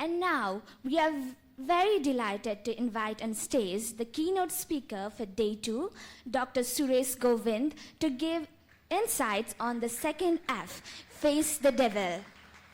And now we are very delighted to invite on stage the keynote speaker for Day 2, Dr. Suresh Govind, to give insights on the second F, Face the Devil.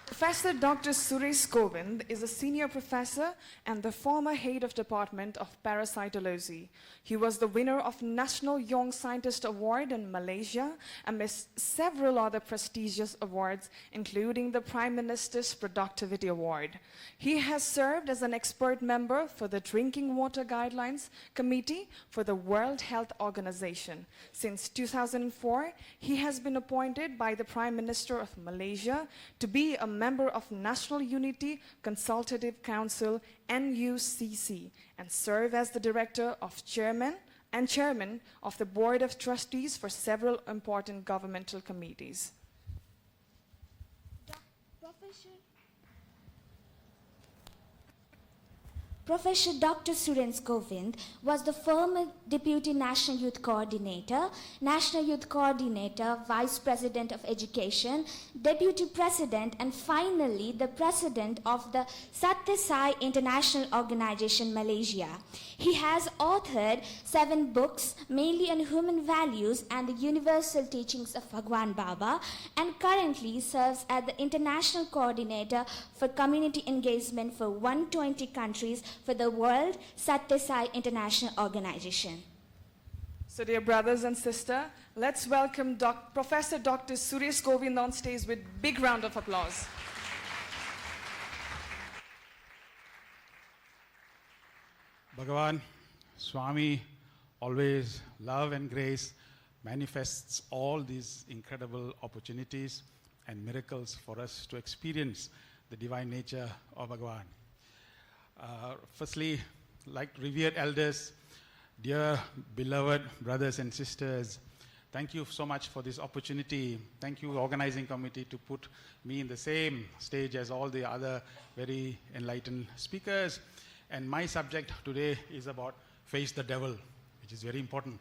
Professor Dr. Suresh Govind is a senior professor and the former head of Department of Parasitology. He was the winner of National Young Scientist Award in Malaysia, amidst several other prestigious awards, including the Prime Minister's Productivity Award. He has served as an expert member for the Drinking Water Guidelines Committee for the World Health Organization. Since 2004, he has been appointed by the Prime Minister of Malaysia to be a member of National Unity Consultative Council, NUCC, and serve as the director of chairman of the Board of Trustees for several important governmental committees. Professor Dr. Suresh Govind was the former Deputy National Youth Coordinator, Vice President of Education, Deputy President, and finally the President of the Sathya International Organization, Malaysia. He has authored 7 books, mainly on human values and the universal teachings of Bhagwan Baba, and currently serves as the International Coordinator for Community Engagement for 120 countries for the World Sathya International Organization. So dear brothers and sisters, let's welcome Professor Dr. Suresh Govind on stage with big round of applause. Bhagavan, Swami, always love and grace manifests all these incredible opportunities and miracles for us to experience the divine nature of Bhagavan. Firstly, like revered elders, dear beloved brothers and sisters, thank you so much for this opportunity. Thank you, organizing committee, to put me in the same stage as all the other very enlightened speakers. And my subject today is about face the devil, which is very important.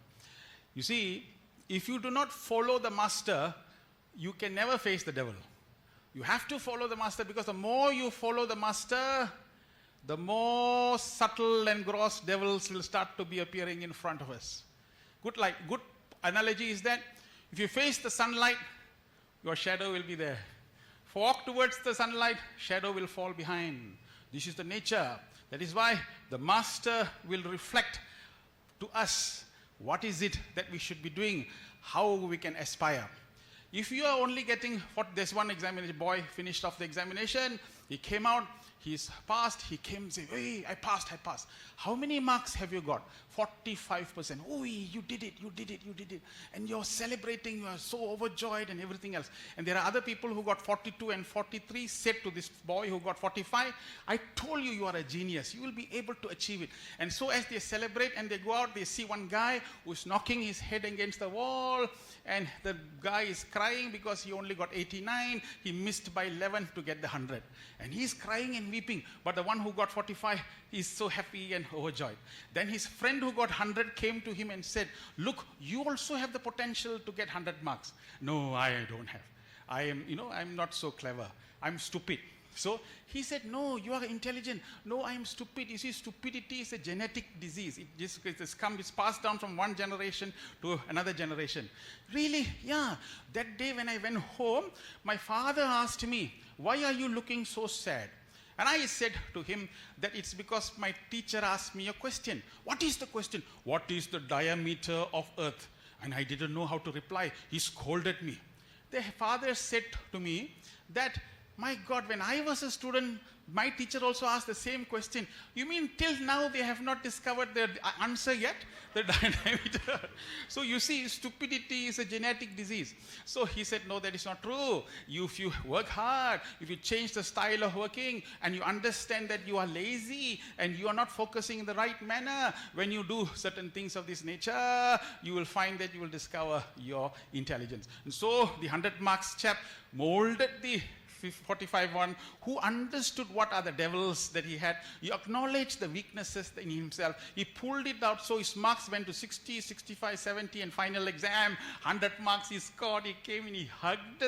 You see, if you do not follow the master, you can never face the devil. You have to follow the master, because the more you follow the master, the more subtle and gross devils will start to be appearing in front of us. Good analogy is that if you face the sunlight, your shadow will be there. Walk towards the sunlight, shadow will fall behind. This is the nature. That is why the master will reflect to us what is it that we should be doing, how we can aspire. If you are only getting, there's one examination, boy finished off the examination, he came out, he's passed, he came and said, hey, I passed. How many marks have you got? 45%. Oh, you did it. And you're celebrating, you are so overjoyed and everything else. And there are other people who got 42 and 43, said to this boy who got 45, I told you, you are a genius. You will be able to achieve it. And so as they celebrate and they go out, they see one guy who's knocking his head against the wall, and the guy is crying because he only got 89. He missed by 11 to get the 100. And he's crying and weeping. But the one who got 45 is so happy and overjoyed. Then his friend who got 100 came to him and said, look, you also have the potential to get 100 marks. No, I don't have. I'm not so clever. I'm stupid. So he said, no, you are intelligent. No, I am stupid. You see, stupidity is a genetic disease. It's passed down from one generation to another generation. Really? Yeah. That day when I went home, my father asked me, why are you looking so sad? And I said to him that it's because my teacher asked me a question. What is the question? What is the diameter of Earth? And I didn't know how to reply. He scolded me. The father said to me that, my God, when I was a student, my teacher also asked the same question. You mean till now they have not discovered the answer yet? The diameter. So you see, stupidity is a genetic disease. So he said, no, that is not true. If you work hard, if you change the style of working, and you understand that you are lazy and you are not focusing in the right manner, when you do certain things of this nature, you will find that you will discover your intelligence. And so the 100 marks chap molded the 45 1, who understood what are the devils that he had. He acknowledged the weaknesses in himself. He pulled it out, so his marks went to 60, 65, 70, and final exam, 100 marks he scored. He came in, he hugged the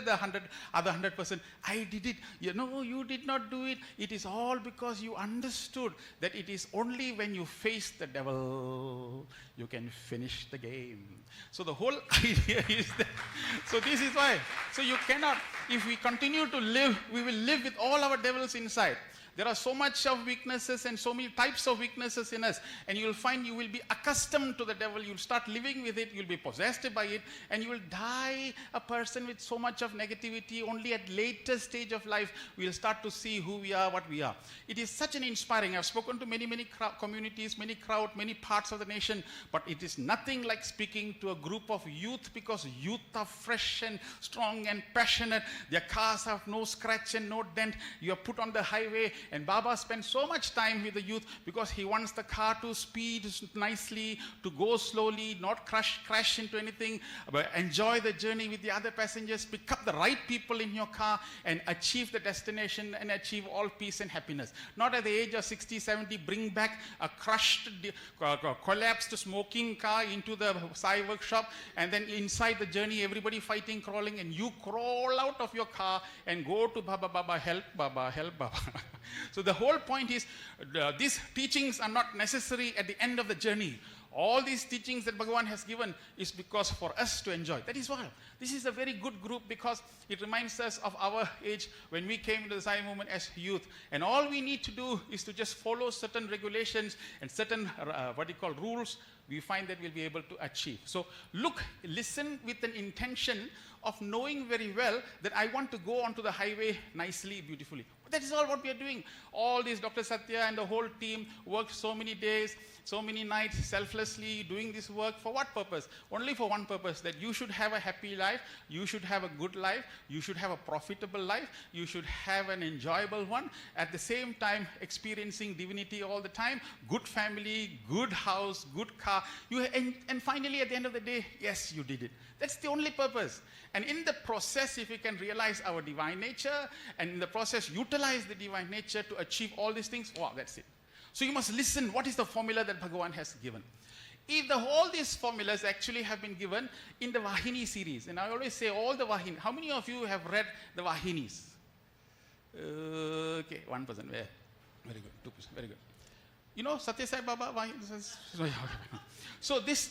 other 100%. I did it. You did not do it. It is all because you understood that it is only when you face the devil you can finish the game. So the whole idea is that, so this is why. So you cannot, if we continue to live, we will live with all our devils inside. There are so much of weaknesses and so many types of weaknesses in us. And you'll find you will be accustomed to the devil. You'll start living with it. You'll be possessed by it. And you will die a person with so much of negativity. Only at later stage of life, we'll start to see who we are, what we are. It is such an inspiring. I've spoken to many communities, many crowd, many parts of the nation. But it is nothing like speaking to a group of youth, because youth are fresh and strong and passionate. Their cars have no scratch and no dent. You are put on the highway. And Baba spends so much time with the youth because he wants the car to speed nicely, to go slowly, not crash into anything, but enjoy the journey with the other passengers, pick up the right people in your car and achieve the destination and achieve all peace and happiness. Not at the age of 60, 70, bring back a crushed, collapsed smoking car into the Sai workshop, and then inside the journey everybody fighting, crawling, and you crawl out of your car and go to Baba, help Baba. So the whole point is, these teachings are not necessary at the end of the journey. All these teachings that Bhagavan has given is because for us to enjoy. That is why. This is a very good group, because it reminds us of our age when we came into the Sai movement as youth. And all we need to do is to just follow certain regulations and certain, rules. We find that we'll be able to achieve. So listen with an intention of knowing very well that I want to go onto the highway nicely, beautifully. That is all what we are doing. All these Dr. Sathya and the whole team worked so many days, so many nights, selflessly doing this work. For what purpose? Only for one purpose, that you should have a happy life, you should have a good life, you should have a profitable life, you should have an enjoyable one, at the same time experiencing divinity all the time, good family, good house, good car. And finally at the end of the day, yes, you did it. That's the only purpose. And in the process, if we can realize our divine nature, and in the process utilize the divine nature to achieve all these things, wow, that's it. So you must listen, what is the formula that Bhagavan has given? If all these formulas actually have been given in the Vahini series, and I always say all the Vahini, how many of you have read the Vahinis? Okay, 1%, very good, 2%, very good. You know Satya Sai Baba Vahini? So this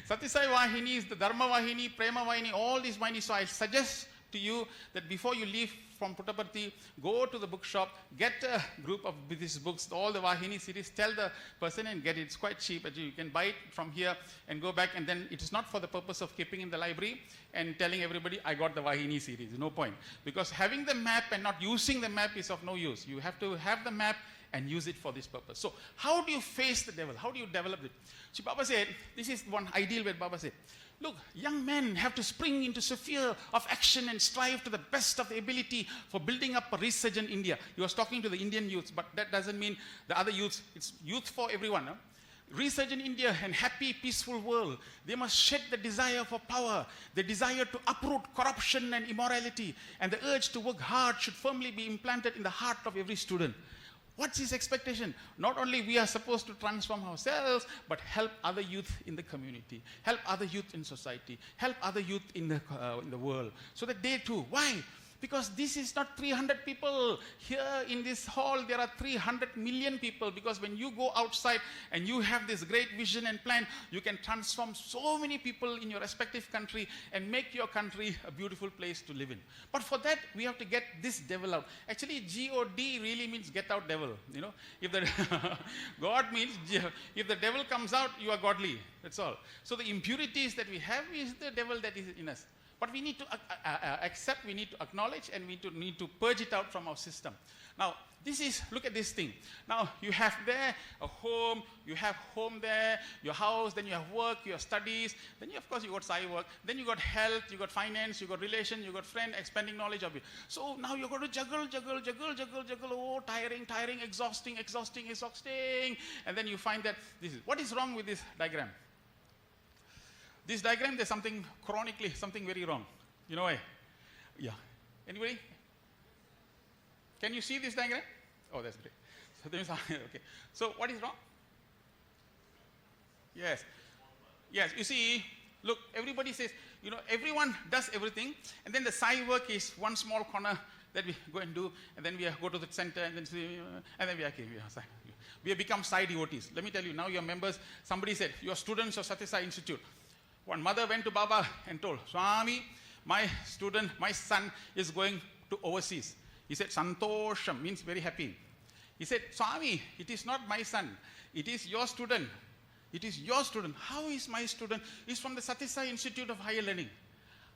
Satya Sai Vahinis, the Dharma Vahini, Prema Vahini, all these Vahinis. So I suggest to you that before you leave from Puttaparthi, go to the bookshop, get a group of these books, all the Vahini series, tell the person and get it. It's quite cheap. You can buy it from here and go back, and then it is not for the purpose of keeping in the library and telling everybody, I got the Vahini series. No point. Because having the map and not using the map is of no use. You have to have the map and use it for this purpose. So how do you face the devil? How do you develop it? So Baba said, this is one ideal where Baba said, look, young men have to spring into sphere of action and strive to the best of the ability for building up a resurgent India. He was talking to the Indian youths, but that doesn't mean the other youths. It's youth for everyone. No? Resurgent India and happy, peaceful world. They must shed the desire for power, the desire to uproot corruption and immorality, and the urge to work hard should firmly be implanted in the heart of every student. What's his expectation? Not only we are supposed to transform ourselves, but help other youth in the community, help other youth in society, help other youth in the world, so that they too. Why? Because this is not 300 people. Here in this hall, there are 300 million people. Because when you go outside and you have this great vision and plan, you can transform so many people in your respective country and make your country a beautiful place to live in. But for that, we have to get this devil out. Actually, G-O-D really means get out devil. You know, if the God means, if the devil comes out, you are godly. That's all. So the impurities that we have is the devil that is in us. But we need to accept, we need to acknowledge, and we need to purge it out from our system. Now, look at this thing. Now, you have there a home, you have home there, your house, then you have work, you have studies, then of course you got Sai work, then you got health, you got finance, you got relation, you got friend, expanding knowledge of it. So now you've got to juggle, oh, tiring, exhausting. And then you find that what is wrong with this diagram? This diagram, there's something chronically, something very wrong. You know why? Yeah. Anybody? Can you see this diagram? Oh, that's great. So there is okay. So what is wrong? Yes. Yes, you see, look, everybody says, everyone does everything, and then the Sai work is one small corner that we go and do, and then we go to the center, and then we are okay, we have become Sai devotees. Let me tell you, now your members, somebody said, you are students of Sathya Sai Institute. One mother went to Baba and told, Swami, my son is going to overseas. He said, Santosham means very happy. He said, Swami, it is not my son, it is your student. It is your student. How is my student? He's from the Sathya Sai Institute of Higher Learning.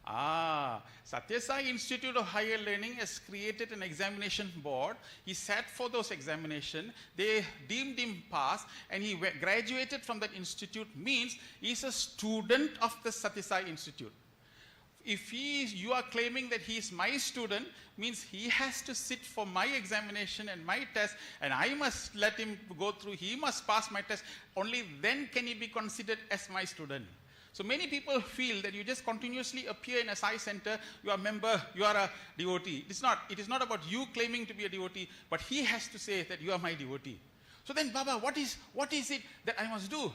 Sathya Sai Institute of Higher Learning has created an examination board. He sat for those examinations. They deemed him pass, and he graduated from that institute. Means he's a student of the Sathya Sai Institute. If you are claiming that he is my student, means he has to sit for my examination and my test, and I must let him go through. He must pass my test. Only then can he be considered as my student. So many people feel that you just continuously appear in a Sai center, you are a member, you are a devotee. It is not about you claiming to be a devotee, but he has to say that you are my devotee. So then, Baba, what is it that I must do?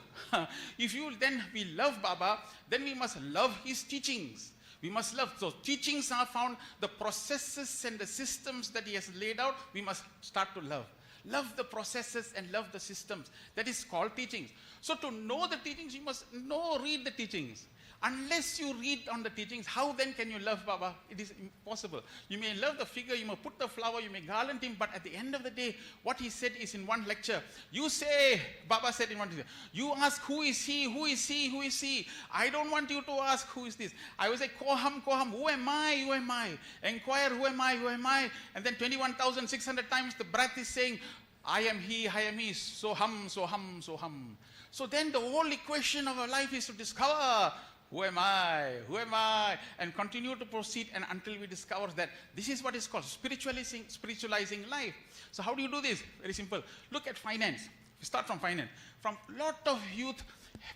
If we love Baba, then we must love his teachings. We must love. So teachings are found, the processes and the systems that he has laid out, we must start to love. Love the processes and love the systems. That is called teachings. So to know the teachings, you must read the teachings. Unless you read on the teachings, how then can you love Baba? It is impossible. You may love the figure, you may put the flower, you may garland him, but at the end of the day, what he said is in one lecture. You say, Baba said in one lecture, you ask who is he, who is he, who is he. I don't want you to ask who is this. I will say, Koham, Koham, who am I, who am I? Inquire, who am I, who am I? And then 21,600 times the breath is saying, I am he, so hum, so hum, so hum. So then the whole equation of our life is to discover who am I, and continue to proceed and until we discover that this is what is called spiritualizing life. So how do you do this? Very simple. Look at finance. We start from finance. From lot of youth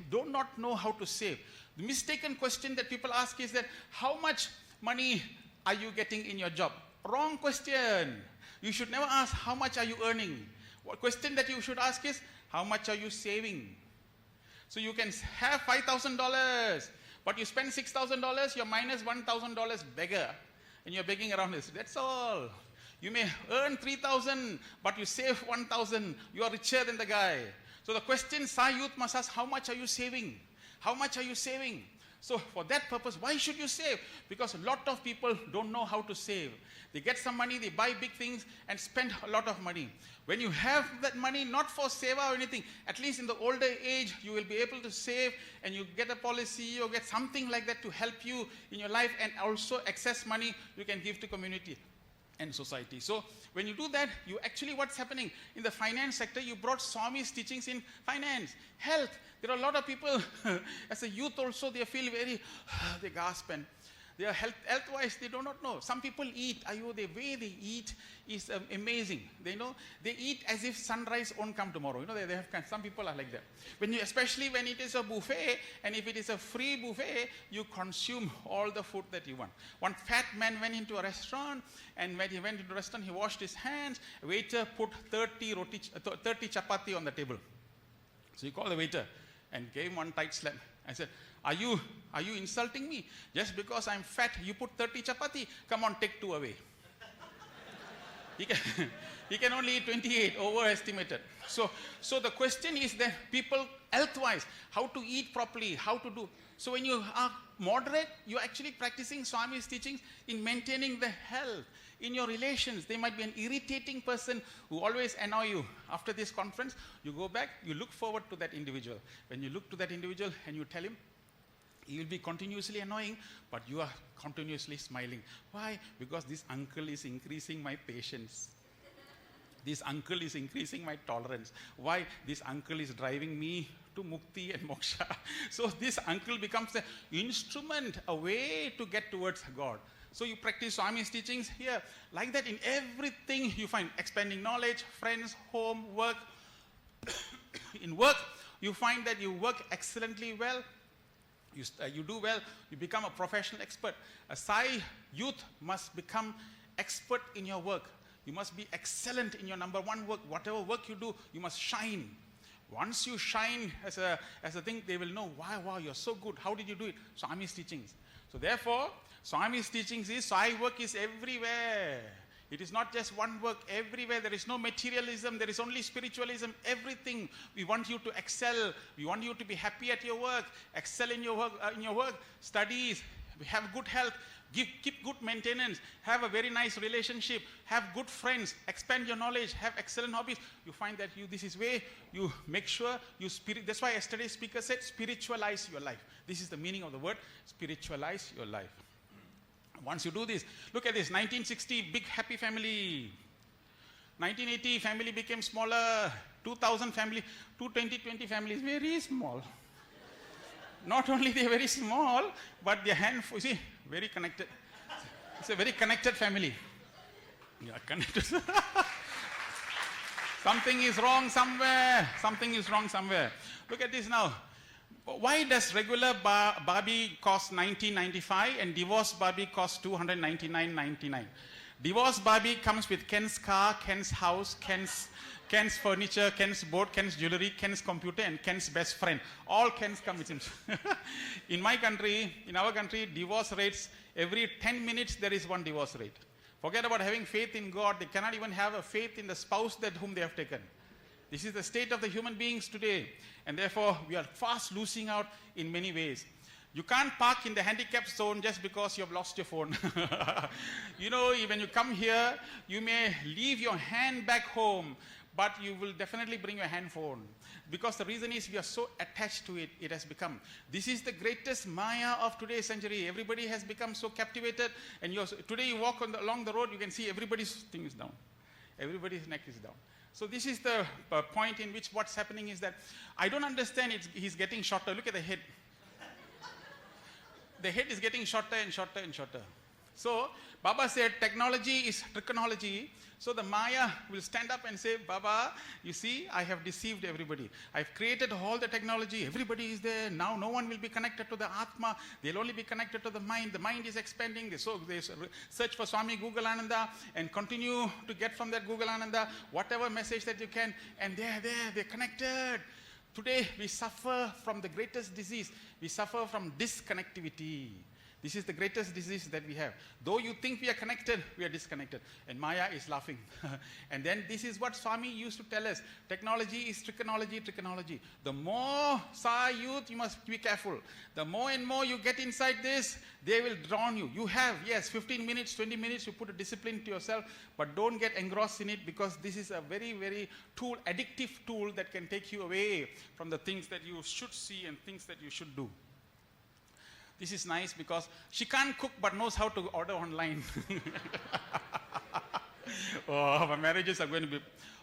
do not know how to save. The mistaken question that people ask is that how much money are you getting in your job? Wrong question. You should never ask how much are you earning. What question that you should ask is how much are you saving? So you can have $5,000, but you spend $6,000, you're minus $1,000 beggar, and you're begging around this. That's all. You may earn $3,000, but you save $1,000. You are richer than the guy. So the question Sai youth must ask, how much are you saving? How much are you saving? So for that purpose, why should you save? Because a lot of people don't know how to save. They get some money, they buy big things and spend a lot of money. When you have that money, not for seva or anything, at least in the older age, you will be able to save and you get a policy or get something like that to help you in your life, and also excess money you can give to community and society. So when you do that, you actually, what's happening in the finance sector, you brought Swami's teachings in finance, health. There are a lot of people, as a youth also, they feel very, they gasp, and they are health-wise, they do not know. Some people eat, the way they eat is amazing. They eat as if sunrise won't come tomorrow. They have some people are like that. Especially when it is a buffet, and if it is a free buffet, you consume all the food that you want. One fat man went into a restaurant, and when he went into a restaurant, he washed his hands. A waiter put 30 chapati on the table. So he called the waiter and gave him one tight slap. I said, are you insulting me? Just because I'm fat, you put 30 chapati? Come on, take 2 away. He can only eat 28, overestimated. So the question is that people, health-wise, how to eat properly, how to do. So when you are moderate, you're actually practicing Swami's teachings in maintaining the health. In your relations, there might be an irritating person who always annoy you. After this conference, you go back, you look forward to that individual. When you look to that individual and you tell him, he will be continuously annoying, but you are continuously smiling. Why? Because this uncle is increasing my patience. This uncle is increasing my tolerance. Why? This uncle is driving me to mukti and moksha. So this uncle becomes the instrument, a way to get towards God. So you practice Swami's teachings here. Like that in everything you find expanding knowledge, friends, home, work. In work, you find that you work excellently well. You do well, you become a professional expert. A Sai youth must become expert in your work. You must be excellent in your number one work. Whatever work you do, you must shine. Once you shine as a thing, they will know, wow, you're so good. How did you do it? Swami's teachings. So therefore, Swami's teachings is, Sai work is everywhere. It is not just one work, everywhere. There is no materialism, there is only spiritualism, everything. We want you to excel. We want you to be happy at your work, excel in your work, studies, have good health, keep good maintenance, have a very nice relationship, have good friends, expand your knowledge, have excellent hobbies. You find that this is where you make sure you that's why yesterday's speaker said, spiritualize your life. This is the meaning of the word, spiritualize your life. Once you do this, look at this, 1960, big happy family. 1980, family became smaller. 2000 family, 2020 family is very small. Not only they're very small, but their handful, you see, very connected. It's a very connected family. Yeah, connected. Something is wrong somewhere. Something is wrong somewhere. Look at this now. Why does regular Barbie cost $19.95 and divorce Barbie cost $299.99? Divorce Barbie comes with Ken's car, Ken's house, Ken's furniture, Ken's boat, Ken's jewelry, Ken's computer, and Ken's best friend. All Ken's come with him. In our country, divorce rates, every 10 minutes there is one divorce rate. Forget about having faith in God. They cannot even have a faith in the spouse whom they have taken. This is the state of the human beings today. And therefore, we are fast losing out in many ways. You can't park in the handicapped zone just because you have lost your phone. You know, when you come here, you may leave your hand back home, but you will definitely bring your handphone. Because the reason is we are so attached to it, it has become. This is the greatest Maya of today's century. Everybody has become so captivated. And today you walk along the road, you can see everybody's thing is down. Everybody's neck is down. So this is the point in which what's happening is that I don't understand, he's getting shorter. Look at the head. The head is getting shorter and shorter and shorter. So Baba said technology is trigonology. So the Maya will stand up and say, Baba, you see, I have deceived everybody. I've created all the technology. Everybody is there. Now no one will be connected to the Atma. They'll only be connected to the mind. The mind is expanding. They search for Swami Google Ananda and continue to get from that Google Ananda whatever message that you can. And they're connected. Today we suffer from the greatest disease. We suffer from disconnectivity. This is the greatest disease that we have. Though you think we are connected, we are disconnected. And Maya is laughing. And then this is what Swami used to tell us. Technology is trigonology. The more Sai youth, you must be careful. The more and more you get inside this, they will drown you. You have, yes, 15 minutes, 20 minutes, you put a discipline to yourself, but don't get engrossed in it because this is a very, very addictive tool that can take you away from the things that you should see and things that you should do. This is nice because she can't cook but knows how to order online. Oh, my marriages are going to be...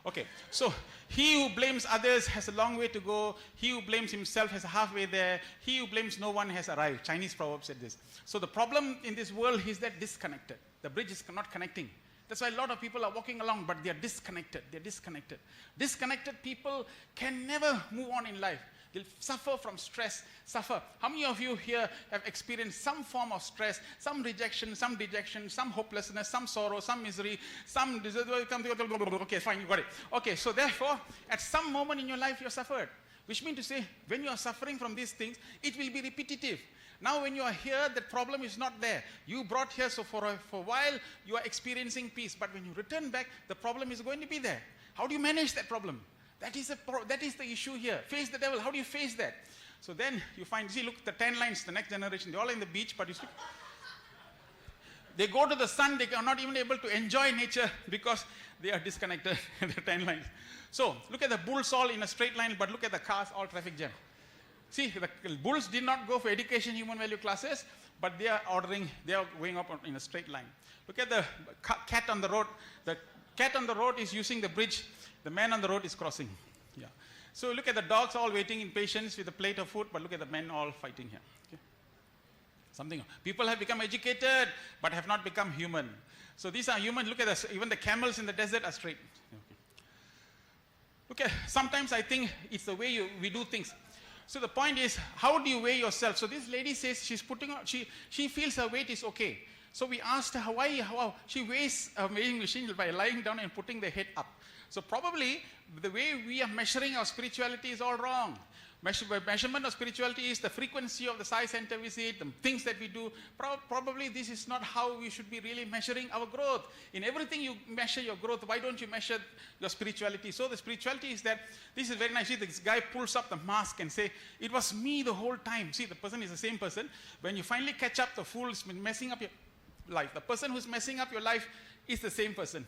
Okay, so he who blames others has a long way to go. He who blames himself has a halfway there. He who blames no one has arrived. Chinese proverb said this. So the problem in this world is that disconnected. The bridge is not connecting. That's why a lot of people are walking along, but they are disconnected. They're disconnected. Disconnected people can never move on in life. They'll suffer from stress, suffer. How many of you here have experienced some form of stress, some rejection, some dejection, some hopelessness, some sorrow, some misery, some... Okay, fine, you got it. Okay, so therefore, at some moment in your life, you suffered. Which means to say, when you are suffering from these things, it will be repetitive. Now when you are here, the problem is not there. You brought here, so for a while, you are experiencing peace. But when you return back, the problem is going to be there. How do you manage that problem? That is the issue here. Face the devil. How do you face that? So then you find, see, look, the 10 lines, the next generation, they're all in the beach, but you see, they go to the sun, they are not even able to enjoy nature because they are disconnected, the 10 lines. So look at the bulls all in a straight line, but look at the cars, all traffic jam. See, the bulls did not go for education, human value classes, but they are going up in a straight line. Look at the cat on the road. The cat on the road is using the bridge. The man on the road is crossing. Yeah. So look at the dogs all waiting in patience with a plate of food, but look at the men all fighting here. Okay. People have become educated, but have not become human. So these are human. Look at this. Even the camels in the desert are straight. Okay. Sometimes I think it's the way we do things. So the point is, how do you weigh yourself? So this lady says she's putting on, she feels her weight is okay. So we asked her, why? How? She weighs a weighing machine by lying down and putting the head up. So probably the way we are measuring our spirituality is all wrong. Measurement of spirituality is the frequency of the Sai Center visit, the things that we do. Probably this is not how we should be really measuring our growth. In everything you measure your growth, why don't you measure your spirituality? So the spirituality is that, this is very nice. See, this guy pulls up the mask and say, it was me the whole time. See, the person is the same person. When you finally catch up, the fool is messing up your life. The person who's messing up your life is the same person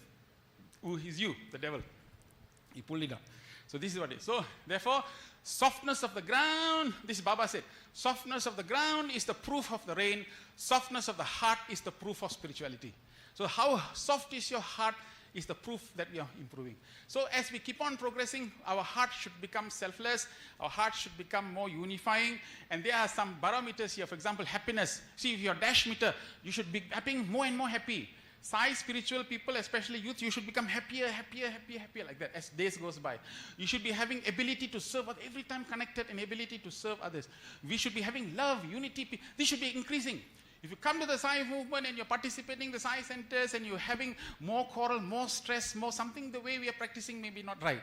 who is you, the devil. He pulled it up. So this is what it is. So therefore, softness of the ground, this Baba said, softness of the ground is the proof of the rain. Softness of the heart is the proof of spirituality. So how soft is your heart is the proof that we are improving. So as we keep on progressing, our heart should become selfless. Our heart should become more unifying. And there are some barometers here. For example, happiness. See, if you're dash meter, you should be becoming more and more happy. Sai spiritual people, especially youth, you should become happier like that as days goes by. You should be having ability to serve every time connected and ability to serve others. We should be having love, unity. This should be increasing. If you come to the Sai movement and you're participating in the Sai centers and you're having more quarrel, more stress, more something, the way we are practicing may be not right.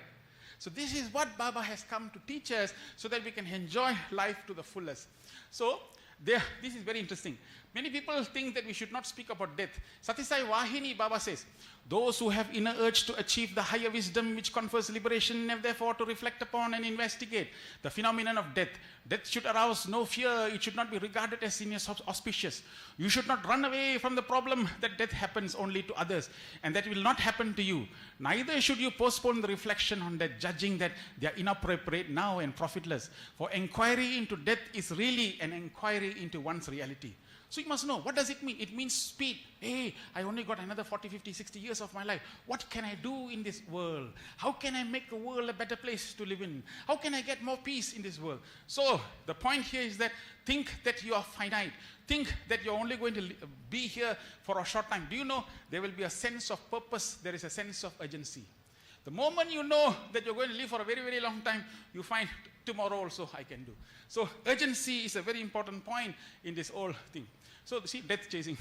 So this is what Baba has come to teach us so that we can enjoy life to the fullest. So this is very interesting. Many people think that we should not speak about death. Satisai Vahini, Baba says, those who have inner urge to achieve the higher wisdom which confers liberation have therefore to reflect upon and investigate the phenomenon of death. Death should arouse no fear. It should not be regarded as auspicious. You should not run away from the problem that death happens only to others and that will not happen to you. Neither should you postpone the reflection on death, judging that they are inappropriate now and profitless. For inquiry into death is really an inquiry into one's reality. So you must know, what does it mean? It means speed. Hey, I only got another 40, 50, 60 years of my life. What can I do in this world? How can I make the world a better place to live in? How can I get more peace in this world? So the point here is that think that you are finite. Think that you're only going to be here for a short time. Do you know there will be a sense of purpose? There is a sense of urgency. The moment you know that you're going to live for a very, very long time, you find tomorrow also I can do. So urgency is a very important point in this whole thing. So see, death chasing.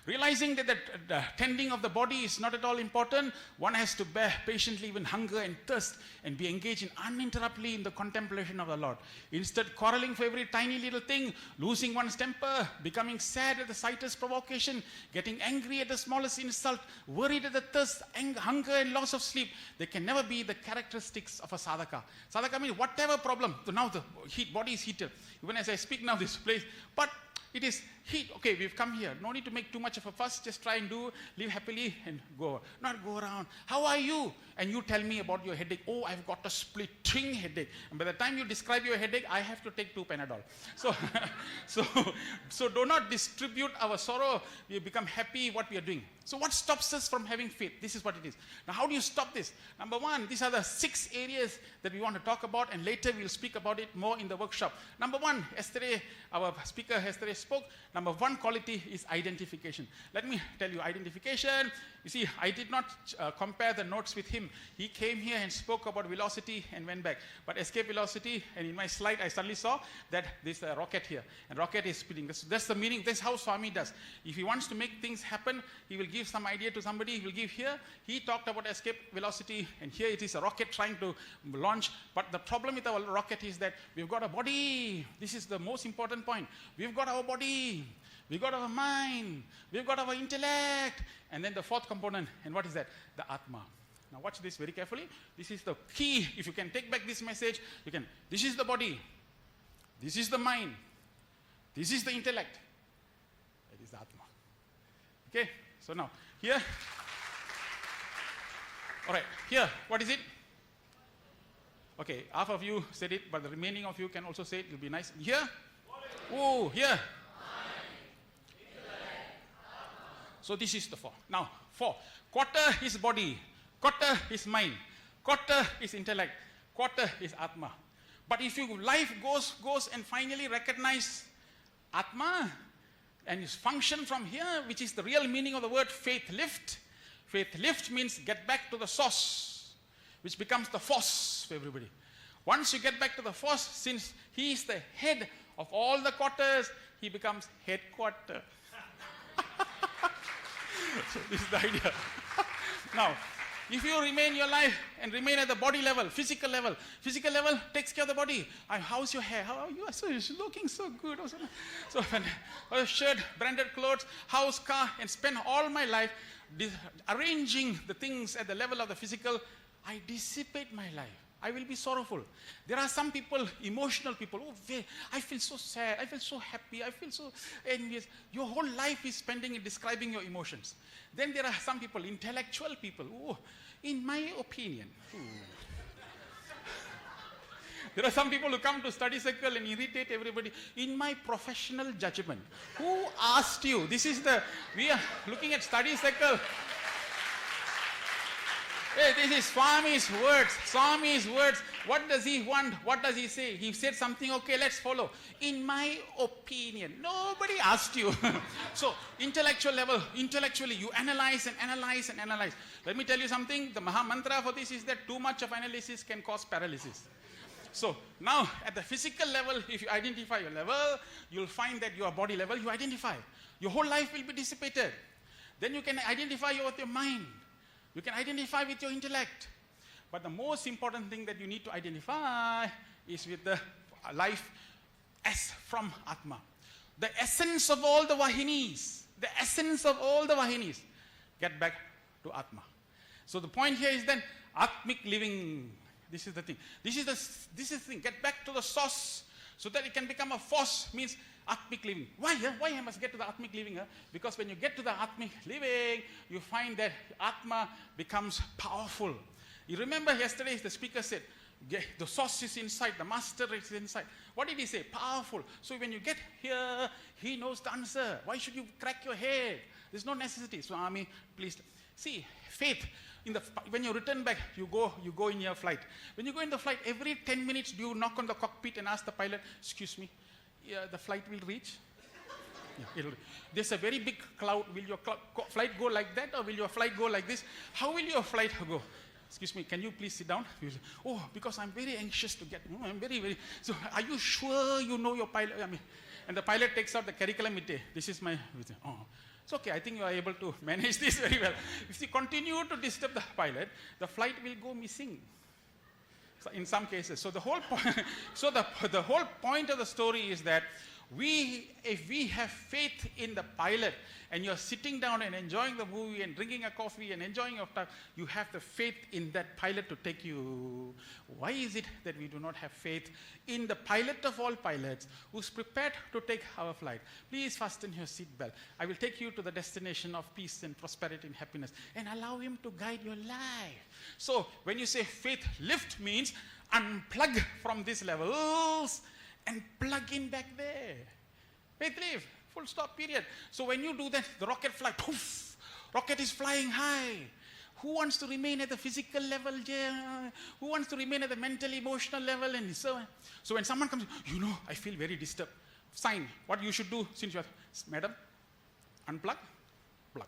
Realizing that the tending of the body is not at all important, one has to bear patiently even hunger and thirst and be engaged uninterruptedly in the contemplation of the Lord. Instead, quarreling for every tiny little thing, losing one's temper, becoming sad at the slightest provocation, getting angry at the smallest insult, worried at the thirst, hunger and loss of sleep, they can never be the characteristics of a sadhaka. Sadhaka means whatever problem. So now the body is heated. Even as I speak now, this place, but it is heat. Okay, we've come here. No need to make too much of a fuss. Just try and live happily and go. Not go around. How are you? And you tell me about your headache. Oh, I've got a splitting headache. And by the time you describe your headache, I have to take 2 Panadol. So do not distribute our sorrow. We become happy what we are doing. So what stops us from having faith? This is what it is. Now, how do you stop this? Number one, these are the 6 areas that we want to talk about, and later we'll speak about it more in the workshop. Number one, yesterday, our speaker yesterday spoke. Number one quality is identification. Let me tell you, identification. You see, I did not compare the notes with him. He came here and spoke about velocity and went back. But escape velocity, and in my slide, I suddenly saw that there's a rocket here. And rocket is spinning. That's the meaning. That's how Swami does. If he wants to make things happen, he will give some idea to somebody. He will give here. He talked about escape velocity, and here it is a rocket trying to launch. But the problem with our rocket is that we've got a body. This is the most important point. We've got our body. We've got our mind. We've got our intellect. And then the 4th component. And what is that? The Atma. Now watch this very carefully. This is the key. If you can take back this message, you can. This is the body. This is the mind. This is the intellect. That is the Atma. Okay? So now, here. All right. Here, what is it? Okay, half of you said it, but the remaining of you can also say it. It will be nice. Here? Oh, here. So this is the 4. Now, 4. Quarter is body. Quarter is mind. Quarter is intellect. Quarter is Atma. But if your life goes and finally recognize Atma and is function from here, which is the real meaning of the word FaithLift. FaithLift means get back to the source, which becomes the force for everybody. Once you get back to the force, since he is the head of all the quarters, he becomes headquarter. So this is the idea. Now, if you remain your life and remain at the body level, physical level takes care of the body. How's your hair? How are you? So you're looking so good. So a shirt, branded clothes, house, car, and spend all my life arranging the things at the level of the physical. I dissipate my life. I will be sorrowful. There are some people, emotional people. Oh, I feel so sad. I feel so happy. I feel so envious. Your whole life is spending in describing your emotions. Then there are some people, intellectual people. Oh, in my opinion. There are some people who come to study circle and irritate everybody. In my professional judgment. Who asked you? We are looking at study circle. Hey, this is Swami's words. Swami's words. What does he want? What does he say? He said something, okay, let's follow. In my opinion. Nobody asked you. So, intellectual level, intellectually, you analyze and analyze and analyze. Let me tell you something. The Maha Mantra for this is that too much of analysis can cause paralysis. So, now, at the physical level, if you identify your level, you'll find that your body level, you identify. Your whole life will be dissipated. Then you can identify with your mind. You can identify with your intellect. But the most important thing that you need to identify is with the life as from Atma. The essence of all the Vahinis. The essence of all the Vahinis. Get back to Atma. So the point here is then Atmic living. This is the thing. This is the thing. Get back to the source so that it can become a force. Means Atmic living. Why? Why I must get to the Atmic living? Because when you get to the Atmic living, you find that Atma becomes powerful. You remember yesterday the speaker said, the source is inside, the master is inside. What did he say? Powerful. So when you get here, he knows the answer. Why should you crack your head? There's no necessity. Swami, please. See, faith. When you return back, you go in your flight. When you go in the flight, every 10 minutes, do you knock on the cockpit and ask the pilot, excuse me, the flight will reach? There's a very big cloud. Will your flight go like that or will your flight go like this? How will your flight go? Excuse me, can you please sit down? Oh, because I'm very anxious to get, I'm very. So are you sure you know your pilot? And the pilot takes out the curriculum vitae. This is my, oh. It's okay, I think you are able to manage this very well. If you continue to disturb the pilot, the flight will go missing. So in some cases. So the whole point, the whole point of the story is that if we have faith in the pilot and you're sitting down and enjoying the movie and drinking a coffee and enjoying your time, you have the faith in that pilot to take you. Why is it that we do not have faith in the pilot of all pilots who's prepared to take our flight? Please fasten your seatbelt. I will take you to the destination of peace and prosperity and happiness and allow him to guide your life. So when you say faith lift means unplug from these levels and plug in back there. Faith lift. Full stop, period. So when you do that, the rocket fly, poof, rocket is flying high. Who wants to remain at the physical level? Who wants to remain at the mental, emotional level? And so on. So when someone comes, I feel very disturbed. Sign, what you should do since you are, madam, unplug, plug.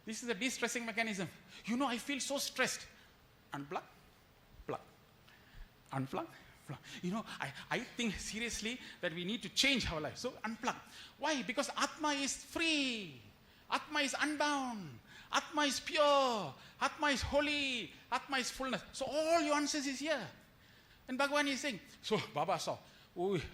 This is a de-stressing mechanism. I feel so stressed. Unplug, plug. Unplug. I think seriously that we need to change our life. So unplug. Why? Because Atma is free. Atma is unbound. Atma is pure. Atma is holy. Atma is fullness. So all your answers is here. And Bhagavan is saying, so Baba saw,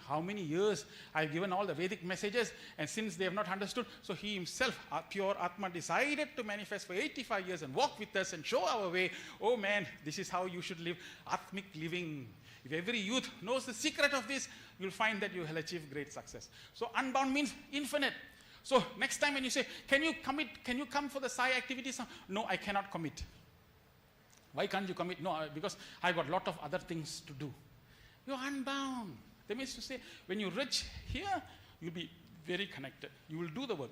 how many years I've given all the Vedic messages, and since they have not understood, so he himself, pure Atma, decided to manifest for 85 years and walk with us and show our way. Oh man, this is how you should live Atmic living. If every youth knows the secret of this, you'll find that you will achieve great success. So unbound means infinite. So next time when you say, can you commit? Can you come for the Sai activities? No, I cannot commit. Why can't you commit? No, because I've got a lot of other things to do. You're unbound. That means to say, when you reach here, you'll be very connected. You will do the work.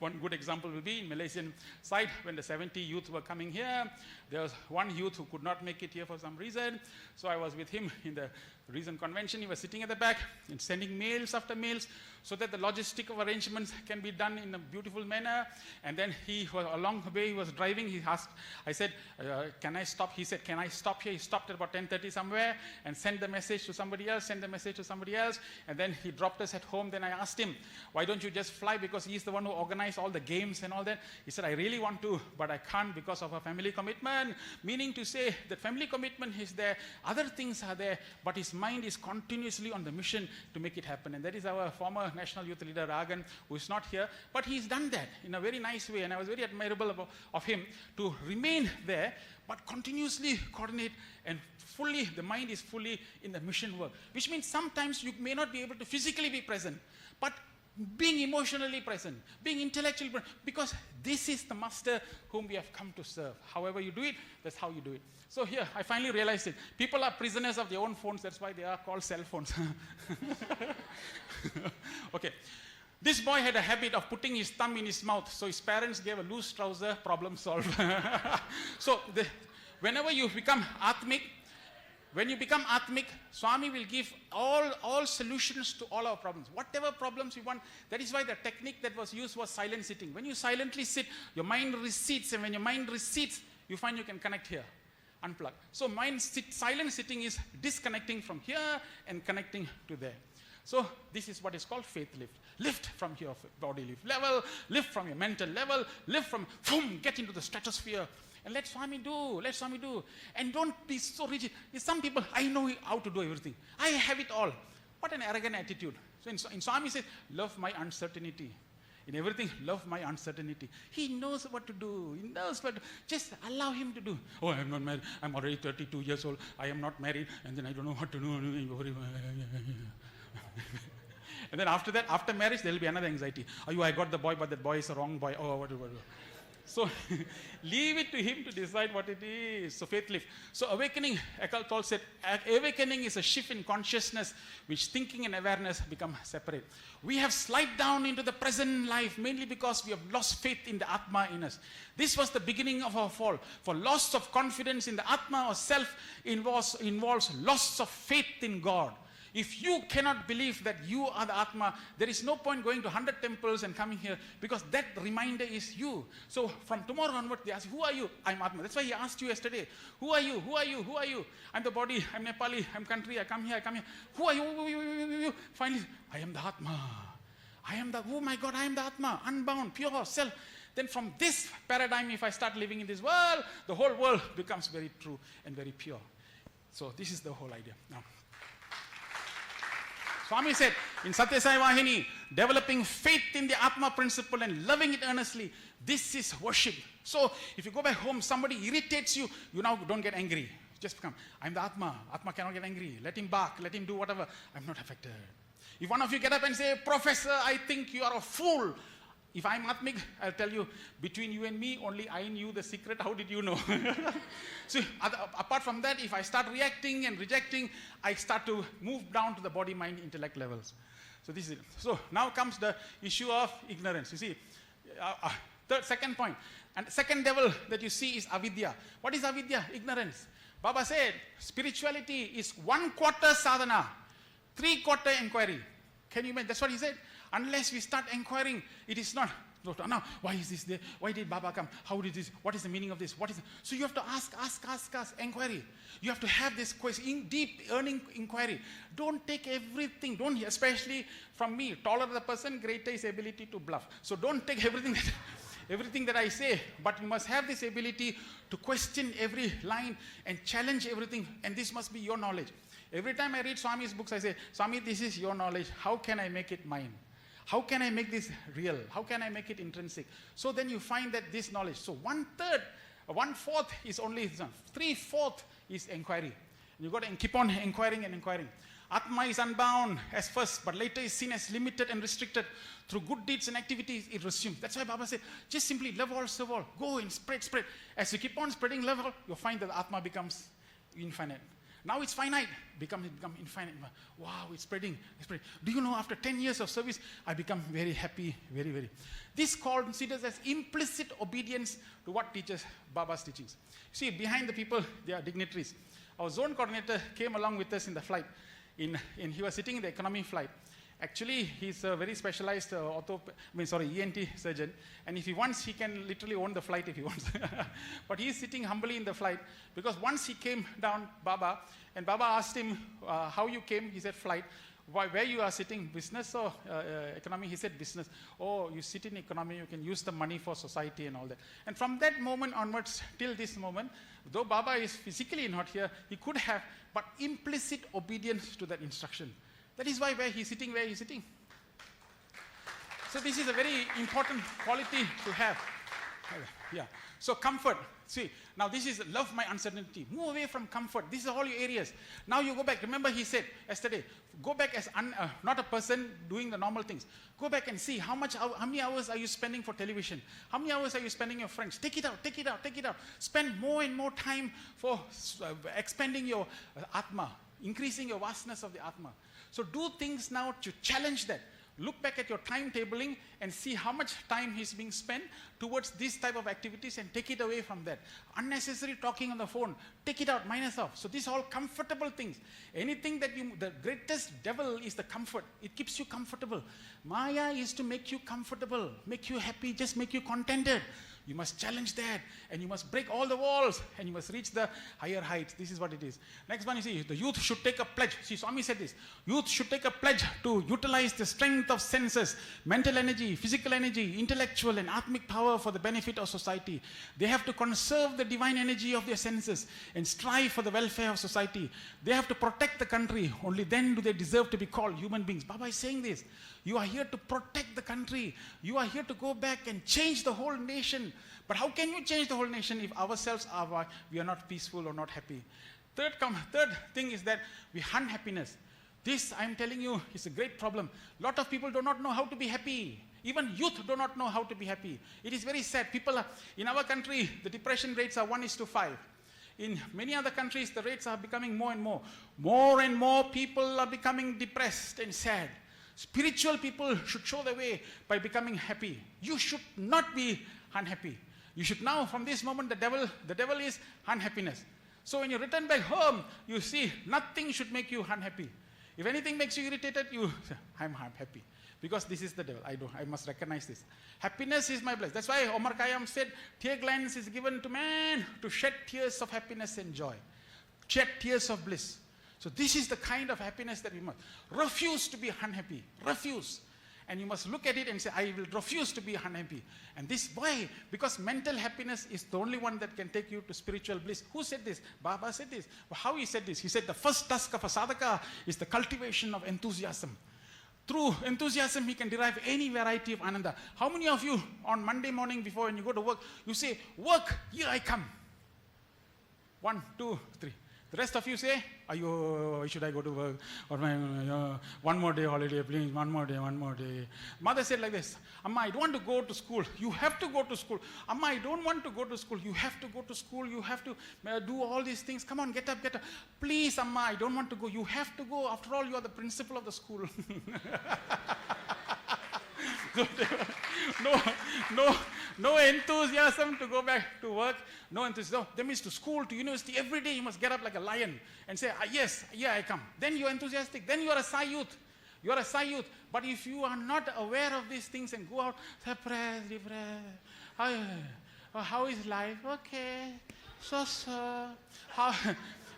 One good example will be in Malaysian side, when the 70 youth were coming here, there was one youth who could not make it here for some reason. So I was with him in the recent convention. He was sitting at the back and sending mails after mails so that the logistic of arrangements can be done in a beautiful manner. And then along the way he was driving, he asked, I said, can I stop? He said, can I stop here? He stopped at about 10:30 somewhere and sent the message to somebody else, And then he dropped us at home. Then I asked him, why don't you just fly? Because he's the one who organized organize all the games and all that. He said, I really want to, but I can't because of a family commitment. Meaning to say that family commitment is there, other things are there, but his mind is continuously on the mission to make it happen. And that is our former national youth leader, Ragan, who is not here, but he's done that in a very nice way. And I was very admirable of him to remain there, but continuously coordinate and fully, the mind is fully in the mission work. Which means sometimes you may not be able to physically be present, but being emotionally present, being intellectually present, because this is the master whom we have come to serve. However you do it, that's how you do it. So here, I finally realized it. People are prisoners of their own phones, that's why they are called cell phones. Okay. This boy had a habit of putting his thumb in his mouth, so his parents gave a loose trouser, problem solved. So whenever you become Atmic, when you become Atmic, Swami will give all solutions to all our problems. Whatever problems you want, that is why the technique that was used was silent sitting. When you silently sit, your mind recedes, and when your mind recedes, you find you can connect here, unplug. So silent sitting is disconnecting from here and connecting to there. So this is what is called faith lift. Lift from your body lift level, lift from your mental level, lift from, boom, get into the stratosphere. And let Swami do. And don't be so rigid. Some people, I know how to do everything. I have it all. What an arrogant attitude. So in Swami says, love my uncertainty. In everything, love my uncertainty. He knows what to do. He knows what to, just allow him to do. Oh, I am not married. I'm already 32 years old. I am not married. And then I don't know what to do. And then after that, after marriage, there will be another anxiety. Oh, I got the boy, but that boy is a wrong boy. Oh, what. So leave it to him to decide what it is. So faith lift. So awakening, Eckhart Tolle said, awakening is a shift in consciousness which thinking and awareness become separate. We have slid down into the present life mainly because we have lost faith in the Atma in us. This was the beginning of our fall. For loss of confidence in the Atma or self involves loss of faith in God. If you cannot believe that you are the Atma, there is no point going to 100 temples and coming here, because that reminder is you. So from tomorrow onward, they ask, who are you? I'm Atma. That's why he asked you yesterday, who are you? Who are you? Who are you? I'm the body, I'm Nepali, I'm country, I come here. Who are you? Finally, I am the Atma. Oh my God, I am the Atma, unbound, pure self. Then from this paradigm, if I start living in this world, the whole world becomes very true and very pure. So this is the whole idea. Now, Swami said in Sathya Sai Vahini, developing faith in the Atma principle and loving it earnestly, this is worship. So if you go back home, somebody irritates you, you now don't get angry. Just become, I'm the Atma. Atma cannot get angry. Let him bark, let him do whatever. I'm not affected. If one of you get up and say, Professor, I think you are a fool. If I'm Atmic, I'll tell you, between you and me, only I knew the secret. How did you know? So apart from that, if I start reacting and rejecting, I start to move down to the body, mind, intellect levels. So this is it. So now comes the issue of ignorance. You see, second point. And second devil that you see is avidya. What is avidya? Ignorance. Baba said, spirituality is 1/4 sadhana, 3/4 inquiry. Can you imagine? That's what he said. Unless we start inquiring, it is not. Now, why is this there? Why did Baba come? How did this? What is the meaning of this? So you have to ask, inquiry. You have to have this question, deep earning inquiry. Don't take everything. Don't, especially from me. Taller the person, greater his ability to bluff. So don't take everything that I say, but you must have this ability to question every line and challenge everything. And this must be your knowledge. Every time I read Swami's books, I say, Swami, this is your knowledge. How can I make it mine? How can I make this real? How can I make it intrinsic? So then you find that this knowledge. So 1/4 is only this one. 3/4 is inquiry. You got to keep on inquiring and inquiring. Atma is unbound as first, but later is seen as limited and restricted. Through good deeds and activities, it resumes. That's why Baba said, just simply love all, serve all. Go and spread. As you keep on spreading love, you'll find that the Atma becomes infinite. Now it's finite, become infinite. Wow, it's spreading. Do you know, after 10 years of service, I become very happy, very, very. This considers as implicit obedience to what teaches Baba's teachings. See, behind the people, they are dignitaries. Our zone coordinator came along with us in the flight. He was sitting in the economy flight. Actually, he's a very specialized ENT surgeon. And if he wants, he can literally own the flight if he wants. But he's sitting humbly in the flight because once he came down, Baba, and Baba asked him how you came. He said, flight. where you are sitting, business or economy? He said business. Oh, you sit in economy, you can use the money for society and all that. And from that moment onwards till this moment, though Baba is physically not here, he could have, but implicit obedience to that instruction. That is why where he's sitting. So this is a very important quality to have. Yeah. So comfort. See, now this is love my uncertainty. Move away from comfort. These are all your areas. Now you go back. Remember he said yesterday, go back as not a person doing the normal things. Go back and see how many hours are you spending for television? How many hours are you spending your friends? Take it out. Spend more and more time for expanding your Atma, increasing your vastness of the Atma. So do things now to challenge that. Look back at your timetabling and see how much time is being spent towards this type of activities and take it away from that. Unnecessary talking on the phone, take it out, minus off. So these are all comfortable things. Anything that the greatest devil is the comfort. It keeps you comfortable. Maya is to make you comfortable, make you happy, just make you contented. You must challenge that, and you must break all the walls, and you must reach the higher heights. This is what it is. Next one, you see, the youth should take a pledge. See, Swami said this. Youth should take a pledge to utilize the strength of senses, mental energy, physical energy, intellectual and atmic power for the benefit of society. They have to conserve the divine energy of their senses and strive for the welfare of society. They have to protect the country. Only then do they deserve to be called human beings. Baba is saying this. You are here to protect the country. You are here to go back and change the whole nation. But how can you change the whole nation if ourselves we are not peaceful or not happy? Third thing is that we hunt happiness. This, I am telling you, is a great problem. A lot of people do not know how to be happy. Even youth do not know how to be happy. It is very sad. People in our country, the depression rates are 1:5. In many other countries, the rates are becoming more and more. More and more people are becoming depressed and sad. Spiritual people should show the way by becoming happy. You should not be unhappy. You should now, from this moment, the devil is unhappiness. So when you return back home, you see nothing should make you unhappy. If anything makes you irritated, you say, I'm happy. Because this is the devil. I must recognize this. Happiness is my bliss. That's why Omar Khayyam said, tear glands is given to man to shed tears of happiness and joy. Shed tears of bliss. So this is the kind of happiness that we must. Refuse to be unhappy. Refuse. And you must look at it and say, I will refuse to be unhappy. And this, why? Because mental happiness is the only one that can take you to spiritual bliss. Who said this? Baba said this. How he said this? He said the first task of a sadhaka is the cultivation of enthusiasm. Through enthusiasm, he can derive any variety of ananda. How many of you on Monday morning before when you go to work, you say, work, here I come. 1, 2, 3. The rest of you say, should I go to work? Or one more day holiday, please, one more day. Mother said like this, Amma, I don't want to go to school. You have to go to school. Amma, I don't want to go to school. You have to go to school. You have to do all these things. Come on, get up. Please, Amma, I don't want to go. You have to go. After all, you are the principal of the school. No enthusiasm to go back to work. No enthusiasm. That means to school, to university, every day you must get up like a lion and say, yes, I come. Then you are enthusiastic. Then you are a Sai youth. You are a Sai youth. But if you are not aware of these things and go out, suppress, how is life? Okay. So.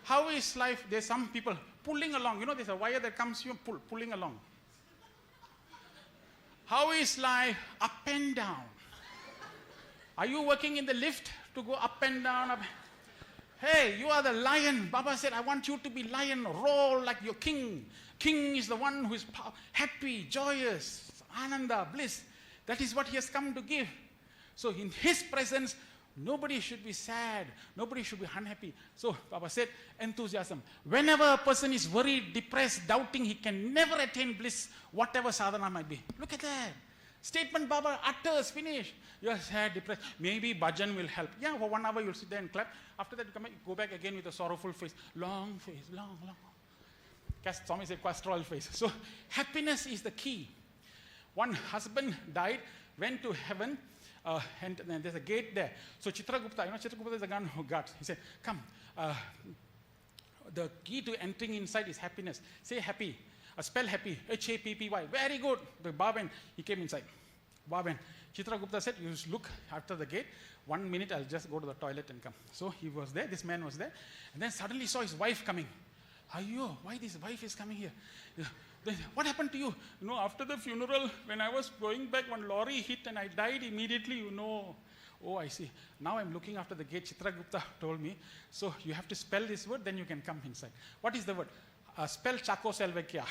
How is life? There's some people pulling along. There's a wire that comes, you pulling along. How is life? Up and down. Are you working in the lift to go up and down? Hey, you are the lion. Baba said, I want you to be lion. Roar like your king. King is the one who is happy, joyous, ananda, bliss. That is what he has come to give. So in his presence, nobody should be sad. Nobody should be unhappy. So Baba said, enthusiasm. Whenever a person is worried, depressed, doubting, he can never attain bliss, whatever sadhana might be. Look at that. Statement Baba utters, finish. You are sad, depressed. Maybe bhajan will help. Yeah, for 1 hour you'll sit there and clap. After that you come back, go back again with a sorrowful face. Long face, long. Swami said, cholesterol face. So happiness is the key. One husband died, went to heaven, and there's a gate there. So Chitragupta, Chitragupta is the guy who guards. He said, come, the key to entering inside is happiness. Say happy. Spell happy, H-A-P-P-Y. Very good. The Baben, he came inside. Baben. Chitragupta said, you just look after the gate. 1 minute, I'll just go to the toilet and come. So he was there, this man was there. And then suddenly saw his wife coming. Ayyo, why this wife is coming here? Then, what happened to you? After the funeral, when I was going back, one lorry hit and I died immediately, Oh, I see. Now I'm looking after the gate. Chitra Gupta told me. So you have to spell this word, then you can come inside. What is the word? Spell Chaco Selvakia.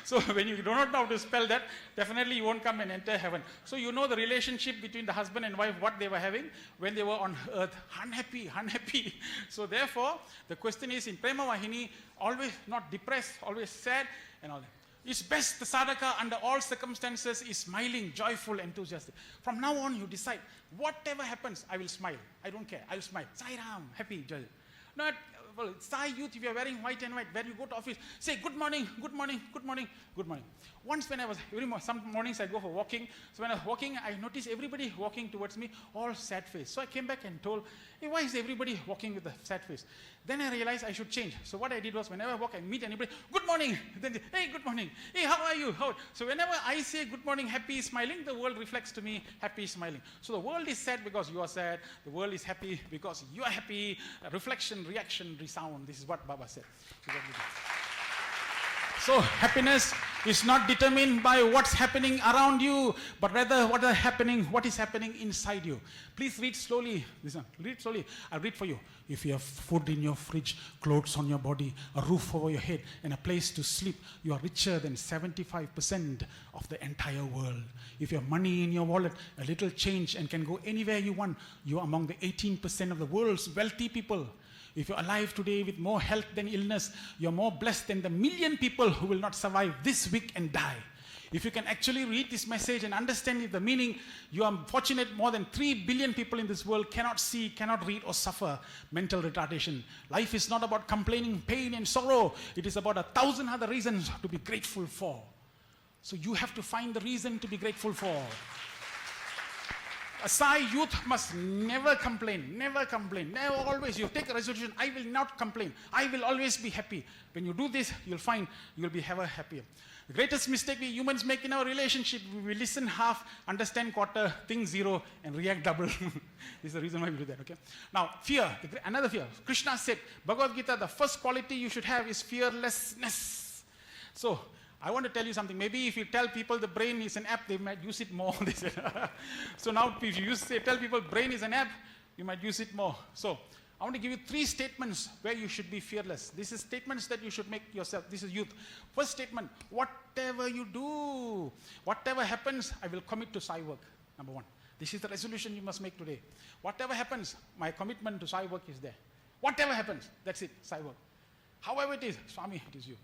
So when you do not know how to spell that, definitely you won't come and enter heaven. So you know the relationship between the husband and wife, what they were having when they were on earth. Unhappy. So therefore, the question is in Prema Vahini, always not depressed, always sad and all that. It's best the sadhaka under all circumstances is smiling, joyful, enthusiastic. From now on, you decide, whatever happens, I will smile. I don't care. I will smile. Sai Ram, happy, joy. Not, Sai youth, if you are wearing white and white, where you go to office, say good morning, good morning, good morning, good morning. Once when I was, some mornings I go for walking. So when I was walking, I noticed everybody walking towards me, all sad face. So I came back and told, hey, why is everybody walking with a sad face? Then I realized I should change. So what I did was, whenever I walk, I meet anybody, good morning. Then they, hey, good morning. Hey, how are you? So whenever I say good morning, happy, smiling, the world reflects to me, happy, smiling. So the world is sad because you are sad. The world is happy because you are happy. Reflection, reaction, resound. This is what Baba said. So happiness is not determined by what's happening around you, but rather what is happening inside you. Please read slowly. Listen, read slowly. I'll read for you. If you have food in your fridge, clothes on your body, a roof over your head, and a place to sleep, you are richer than 75% of the entire world. If you have money in your wallet, a little change, and can go anywhere you want, you are among the 18% of the world's wealthy people. If you're alive today with more health than illness, you're more blessed than the million people who will not survive this week and die. If you can actually read this message and understand the meaning, you are fortunate. More than 3 billion people in this world cannot see, cannot read or suffer mental retardation. Life is not about complaining, pain and sorrow. It is about 1,000 other reasons to be grateful for. So you have to find the reason to be grateful for. A Sai youth must never complain, never always. You take a resolution, I will not complain, I will always be happy. When you do this, you'll find you'll be ever happier. The greatest mistake we humans make in our relationship, we listen half, understand quarter, think zero, and react double. This is the reason why we do that, okay? Now, fear, another fear. Krishna said, Bhagavad Gita, the first quality you should have is fearlessness. So, I want to tell you something. Maybe if you tell people the brain is an app, they might use it more. So now if you tell people brain is an app, you might use it more. So I want to give you 3 statements where you should be fearless. This is statements that you should make yourself. This is youth. First statement, whatever you do, whatever happens, I will commit to Sai work. Number 1. This is the resolution you must make today. Whatever happens, my commitment to Sai work is there. Whatever happens, that's it, Sai work. However it is, Swami, it is you.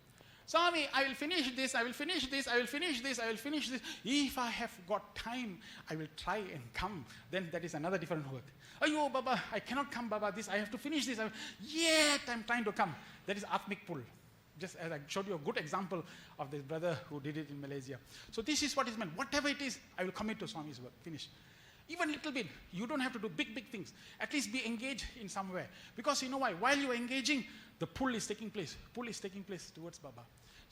Swami, I will finish this, I will finish this, I will finish this, I will finish this. If I have got time, I will try and come. Then that is another different work. Ayo, Baba, I cannot come, Baba, this, I have to finish this. Yet I'm trying to come. That is Atmik pull. Just as I showed you a good example of this brother who did it in Malaysia. So this is what is meant. Whatever it is, I will commit to Swami's work. Finish. Even little bit. You don't have to do big things. At least be engaged in somewhere. Because you know why? While you are engaging, the pull is taking place. Pull is taking place towards Baba.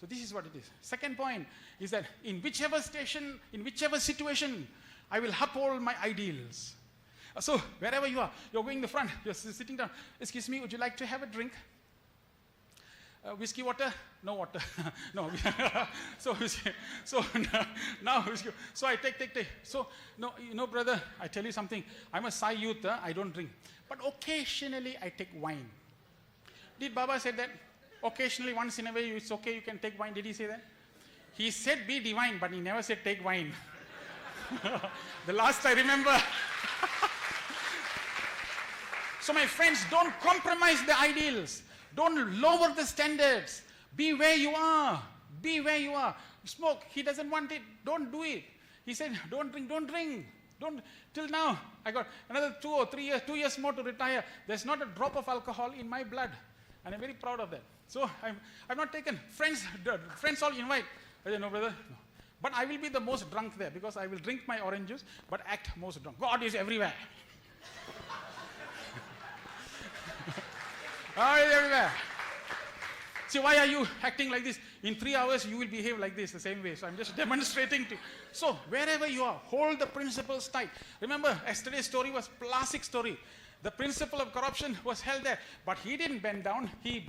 So this is what it is. Second point is that in whichever station, in whichever situation, I will uphold my ideals. So wherever you are, you're going the front, you're sitting down. Excuse me, would you like to have a drink? Whiskey water? No water. No. So now whiskey. So I take. So no, brother, I tell you something. I'm a Sai youth. I don't drink, but occasionally I take wine. Did Baba say that? Occasionally, once in a way, it's okay, you can take wine. Did he say that? He said be divine, but he never said take wine. The last I remember. So my friends, don't compromise the ideals. Don't lower the standards. Be where you are. Be where you are. Smoke, he doesn't want it. Don't do it. He said, don't drink. Till now, I got another 2 or 3 years, 2 years more to retire. There's not a drop of alcohol in my blood. And I'm very proud of that. So I've not taken. Friends all invite. I said, no, brother. No. But I will be the most drunk there because I will drink my orange juice, but act most drunk. God is everywhere. God is everywhere. See, why are you acting like this? In 3 hours, you will behave like this, the same way. So I'm just demonstrating to you. So wherever you are, hold the principles tight. Remember, yesterday's story was classic story. The principle of corruption was held there. But he didn't bend down. He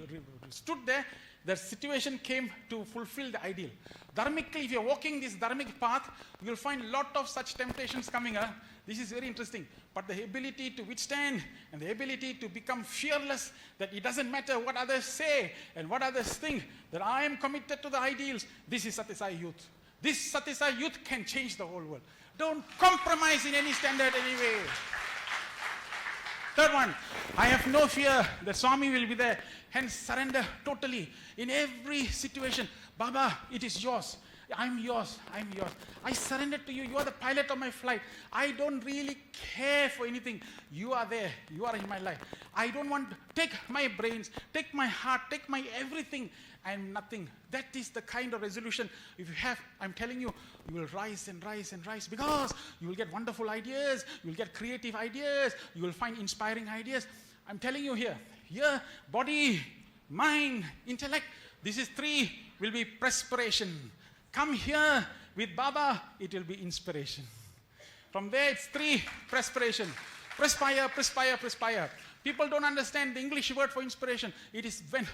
stood there. The situation came to fulfill the ideal. Dharmically, if you're walking this dharmic path, you'll find a lot of such temptations coming. This is very interesting. But the ability to withstand and the ability to become fearless, that it doesn't matter what others say and what others think, that I am committed to the ideals. This is Sathya Sai youth. This Sathya Sai youth can change the whole world. Don't compromise in any standard anyway. Third one, I have no fear that Swami will be there. Hence, surrender totally in every situation. Baba, it is yours. I'm yours. I'm yours. I surrender to you. You are the pilot of my flight. I don't really care for anything. You are there. You are in my life. I don't want to take my brains, take my heart, take my everything. I'm nothing. That is the kind of resolution. If you have, I'm telling you, you will rise and rise and rise, because you will get wonderful ideas. You will get creative ideas. You will find inspiring ideas. I'm telling you here, body, mind, intellect. This is 3 will be perspiration. Come here with Baba, it will be inspiration. From there, it's 3 perspiration. Perspire, perspire, perspire. People don't understand the English word for inspiration. It is when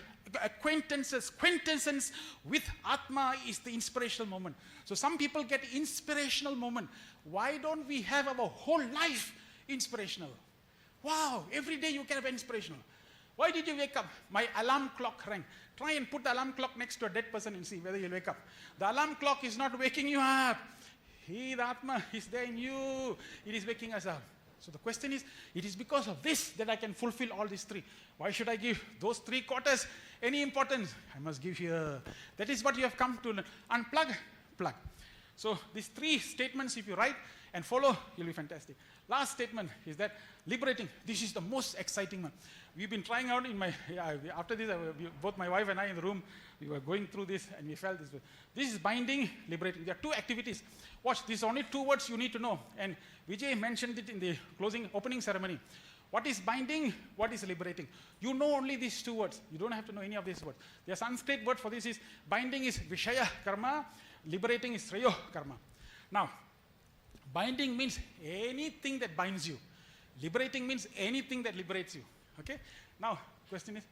quintessence with Atma is the inspirational moment. So some people get inspirational moment. Why don't we have our whole life inspirational? Wow, every day you can have inspirational. Why did you wake up? My alarm clock rang. Try and put the alarm clock next to a dead person and see whether you'll wake up. The alarm clock is not waking you up. He, the Atma, is there in you. It is waking us up. So the question is, it is because of this that I can fulfill all these 3. Why should I give those 3 quarters any importance? I must give here. That is what you have come to learn. Unplug, plug. So these 3 statements, if you write and follow, you'll be fantastic. Last statement is that liberating. This is the most exciting one. We've been trying out in my, after this, both my wife and I in the room, we were going through this and we felt this. This is binding, liberating. There are 2 activities. Watch, these are only 2 words you need to know. And Vijay mentioned it in the opening ceremony. What is binding? What is liberating? You know only these 2 words. You don't have to know any of these words. The Sanskrit word for this is, binding is Vishaya karma, liberating is Srayo karma. Now, binding means anything that binds you. Liberating means anything that liberates you. Okay? Now, question is,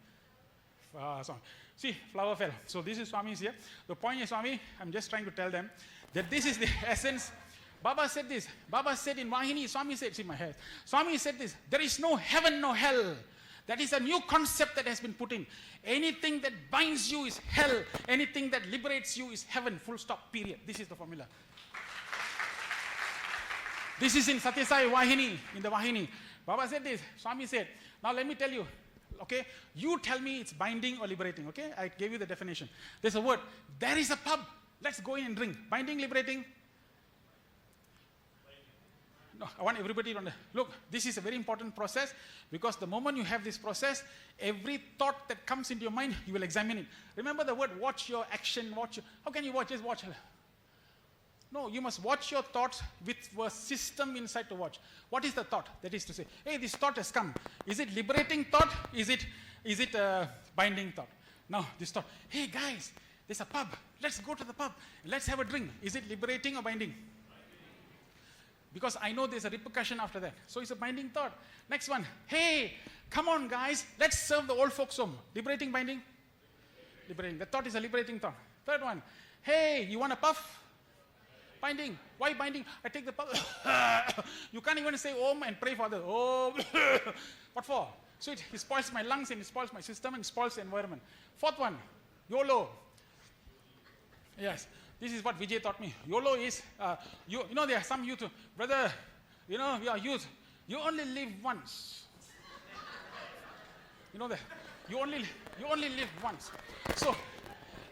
see, flower fell. So this is Swami's here. The point is, Swami, I'm just trying to tell them that this is the essence. Baba said this. Baba said in Vahini, Swami said, see my hair. Swami said this, there is no heaven, no hell. That is a new concept that has been put in. Anything that binds you is hell. Anything that liberates you is heaven. Full stop, period. This is the formula. This is in Sathya Sai Vahini, in the Vahini. Baba said this, Swami said, now let me tell you, okay, you tell me it's binding or liberating, okay? I gave you the definition. There's a word, there is a pub, let's go in and drink. Binding, liberating? No, I want everybody to understand. Look, this is a very important process, because the moment you have this process, every thought that comes into your mind, you will examine it. Remember the word, watch your action, how can you watch? Just watch. No, you must watch your thoughts with a system inside to watch. What is the thought? That is to say, hey, this thought has come. Is it liberating thought? Is it a binding thought? Now, this thought, hey guys, there's a pub. Let's go to the pub. Let's have a drink. Is it liberating or binding? Because I know there's a repercussion after that. So it's a binding thought. Next one, hey, come on guys, let's serve the old folks home. Liberating, binding? Liberating. The thought is a liberating thought. Third one, hey, you want a puff? Binding. Why binding? I take the puff. You can't even say Om and pray for others. Oh, what for? So it spoils my lungs and it spoils my system and spoils the environment. Fourth one, YOLO. Yes, this is what Vijay taught me. YOLO is, you know, there are some youth, brother, you know, we are youth. You only live once. You know that. You only live once. So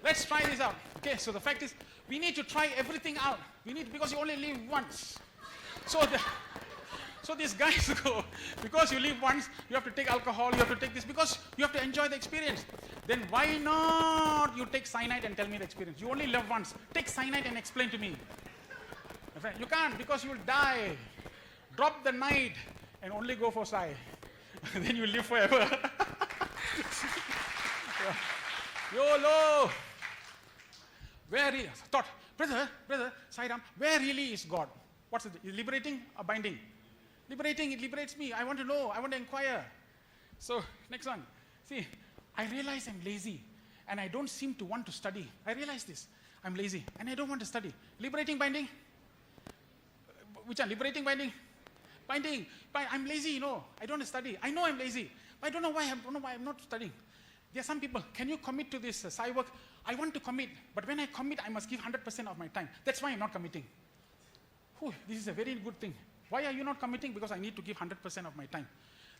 let's try this out. Okay, so the fact is, we need to try everything out. Because you only live once. So these guys go, because you live once, you have to take alcohol, you have to take this, because you have to enjoy the experience. Then why not you take cyanide and tell me the experience? You only live once. Take cyanide and explain to me. My friend, you can't, because you will die. Drop the night and only go for Sai. Then you live forever. YOLO. Where is thought? Brother, Sai Ram, where really is God? What's it? Is liberating or binding? Liberating, it liberates me. I want to know, I want to inquire. So, next one. See, I realize I'm lazy and I don't seem to want to study. I realize this. I'm lazy and I don't want to study. Liberating, binding? Which one? Liberating, binding? Binding. I'm lazy, I don't want to study. I know I'm lazy, but I don't know why I'm not studying. There are some people, can you commit to this Sai work? I want to commit, but when I commit, I must give 100% of my time. That's why I'm not committing. This is a very good thing. Why are you not committing? Because I need to give 100% of my time.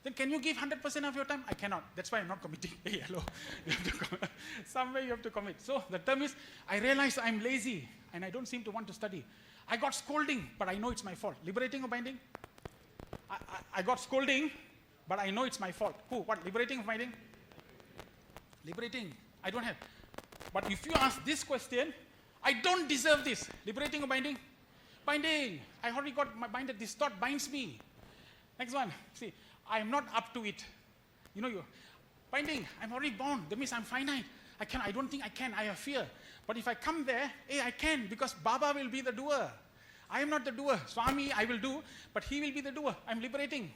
Then can you give 100% of your time? I cannot. That's why I'm not committing. Hey, hello. You have to somewhere you have to commit. So the term is, I realize I'm lazy and I don't seem to want to study. I got scolding, but I know it's my fault. Liberating or binding? I got scolding, but I know it's my fault. What? Liberating or binding? Liberating. I don't have. But if you ask this question, I don't deserve this. Liberating or binding? Binding. I already got my binded. This thought binds me. Next one. See, I am not up to it. You binding. I'm already bound. That means I'm finite. I don't think I can. I have fear. But if I come there, I can, because Baba will be the doer. I am not the doer. Swami, I will do, but he will be the doer. I'm liberating.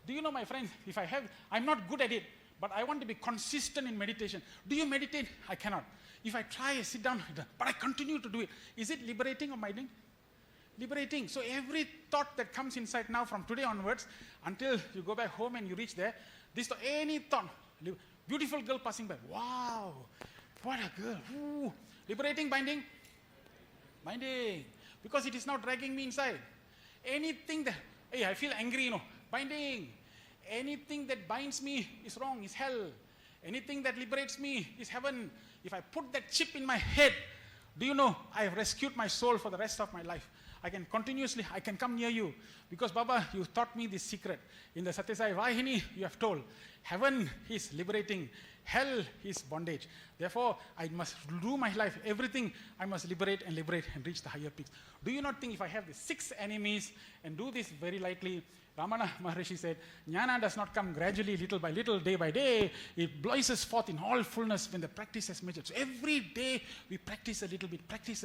Do you know, my friends, I'm not good at it, but I want to be consistent in meditation. Do you meditate? I cannot. If I try, I sit down, but I continue to do it. Is it liberating or binding? Liberating. So every thought that comes inside now from today onwards, until you go back home and you reach there, any thought, beautiful girl passing by, wow, what a girl. Ooh. Liberating, binding? Binding. Because it is now dragging me inside. Anything that, I feel angry, binding. Anything that binds me is wrong, is hell. Anything that liberates me is heaven. If I put that chip in my head, do you know, I have rescued my soul for the rest of my life. I can come near you. Because Baba, you taught me this secret. In the Sathya Sai Vahini, you have told, heaven is liberating, hell is bondage. Therefore, I must do my life, everything I must liberate and reach the higher peaks. Do you not think if I have the 6 enemies and do this very lightly, Ramana Maharishi said, Jnana does not come gradually, little by little, day by day. It blazes forth in all fullness when the practice has matured. So every day we practice a little bit, practice.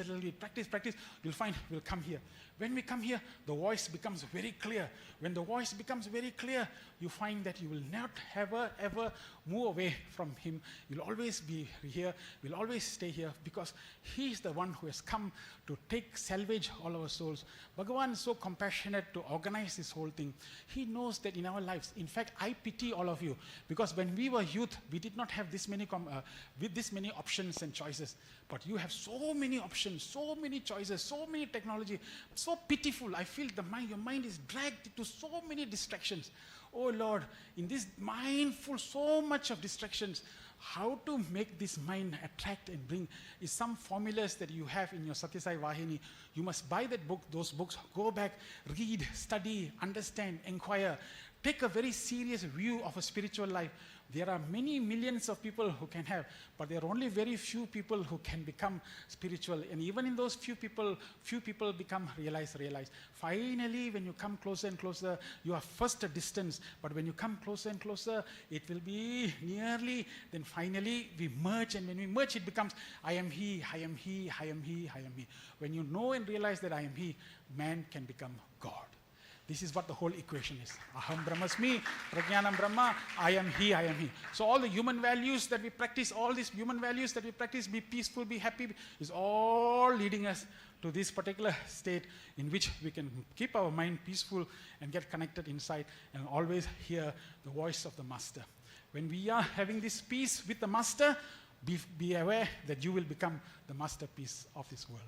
You'll find we'll come here. When we come here, the voice becomes very clear. When the voice becomes very clear, you find that you will not ever move away from him. You'll always be here. We'll always stay here, because he is the one who has come to salvage all our souls. Bhagavan is so compassionate to organize this whole thing. He knows that in our lives, in fact, I pity all of you, because when we were youth, we did not have this many options and choices. But you have so many options, so many choices, so many technology. So pitiful. I feel your mind is dragged into so many distractions. Oh Lord, in this mind full so much of distractions, how to make this mind attract and bring is some formulas that you have in your Sathya Sai Vahini. You must buy those books, go back, read, study, understand, inquire. Take a very serious view of a spiritual life. There are many millions of people who can have, but there are only very few people who can become spiritual. And even in those few people become realize. Finally, when you come closer and closer, you are first a distance, but when you come closer and closer, it will be nearly, then finally we merge, and when we merge, it becomes, I am he, I am he, I am he, I am he. When you know and realize that I am he, man can become God. This is what the whole equation is. Aham Brahmasmi, Prajnanam Brahma, I am he, I am he. So all the human values that we practice, be peaceful, be happy, is all leading us to this particular state in which we can keep our mind peaceful and get connected inside and always hear the voice of the Master. When we are having this peace with the Master, be aware that you will become the masterpiece of this world.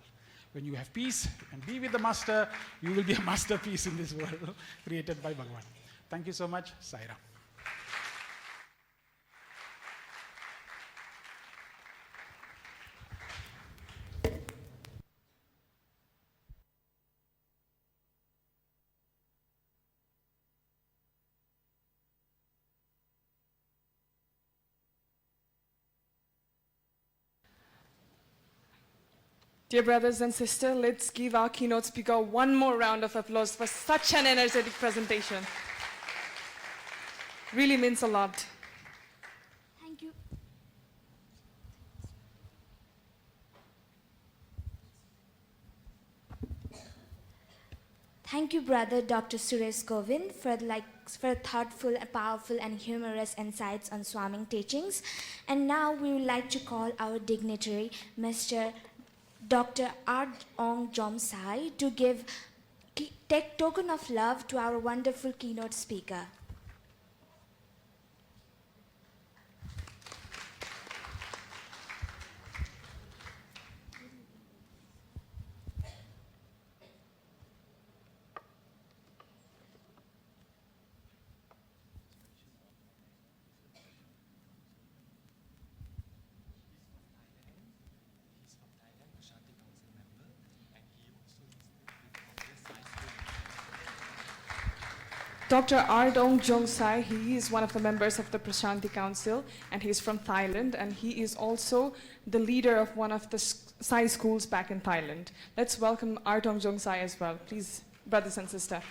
When you have peace and be with the Master, you will be a masterpiece in this world created by Bhagavan. Thank you so much. Sai Ram. Dear brothers and sisters, let's give our keynote speaker one more round of applause for such an energetic presentation. Really means a lot. Thank you. Thank you, Brother Dr. Suresh Govind, for thoughtful, powerful, and humorous insights on swarming teachings. And now we would like to call our dignitary, Mr. Dr. Art Ong Jomsai, to take token of love to our wonderful keynote speaker. Dr. Ardong Jongsai, he is one of the members of the Prashanti Council, and he's from Thailand, and he is also the leader of one of the Sai schools back in Thailand. Let's welcome Ardong Jongsai as well. Please, brothers and sisters.